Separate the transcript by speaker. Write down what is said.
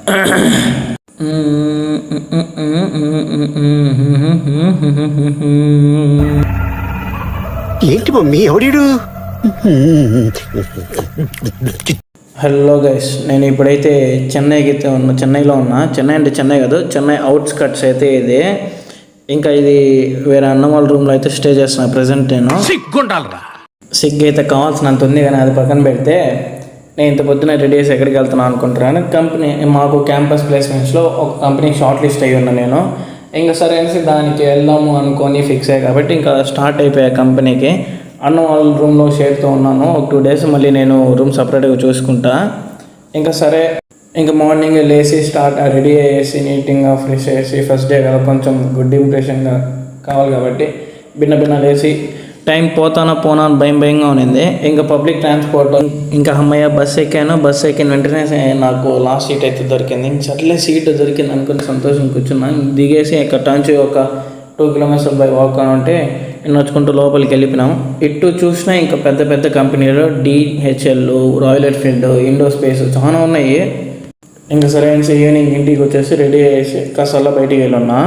Speaker 1: ఏంటి mummy ఎవడీడు?
Speaker 2: Hello guys, నేను ఇప్పుడైతే చెన్నైలో ఉన్నా. చెన్నై అంటే చెన్నై కాదు, చెన్నై అవుట్స్కట్స్ అయితే ఇది. ఇంకా ఇది వేరే అన్న వాళ్ళ రూమ్లో అయితే స్టే చేస్తున్నా ప్రజెంట్. నేను సిగ్గు అయితే కావాల్సినంత ఉంది, కానీ అది పక్కన పెడితే నేను ఇంత పొద్దున రెడీ చేసి ఎక్కడికి వెళ్తున్నాను అనుకుంటున్నాను. కంపెనీ మాకు క్యాంపస్ ప్లేస్మెంట్స్లో ఒక కంపెనీ షార్ట్ లిస్ట్ అయ్యి ఉన్నా నేను. ఇంకా సరే అనేసి దానికి వెళ్దాము అనుకొని ఫిక్స్ అయ్యాయి కాబట్టి ఇంకా స్టార్ట్ అయిపోయా కంపెనీకి. అన్న వాళ్ళ రూమ్లో షేర్తో ఉన్నాను. ఒక 2 days మళ్ళీ నేను రూమ్ సపరేట్గా చూసుకుంటా. ఇంకా సరే, ఇంకా మార్నింగ్ లేచి రెడీ అయ్యేసి నీట్గా ఫ్రెష్ అయ్యేసి, ఫస్ట్ డే కదా కొంచెం గుడ్ ఇంప్రెషన్గా కావాలి కాబట్టి భిన్న లేచి టైం పోనా అని భయంగా ఉన్నింది. ఇంకా పబ్లిక్ ట్రాన్స్పోర్ట్ ఇంకా అమ్మయ్య బస్ ఎక్కిన వెంటనే నాకు లాస్ట్ సీట్ అయితే దొరికింది. సర్లే సీట్ దొరికింది అనుకుని సంతోషం కూర్చున్నాను. దిగేసి ఇక్కడ నుంచి ఒక 2 kilometers బై వాక్ అని ఉంటే నడుచుకుంటూ లోపలికి వెళ్ళిపోయినాము. ఇటు చూసినా ఇంకా పెద్ద కంపెనీలు DHL, royal Enfield, Indo space చాలా ఉన్నాయి. ఇంకా సరే ఈవినింగ్ ఇంటికి వచ్చేసి రెడీ అయ్యేసి కాస్త బయటికి వెళ్ళున్నా.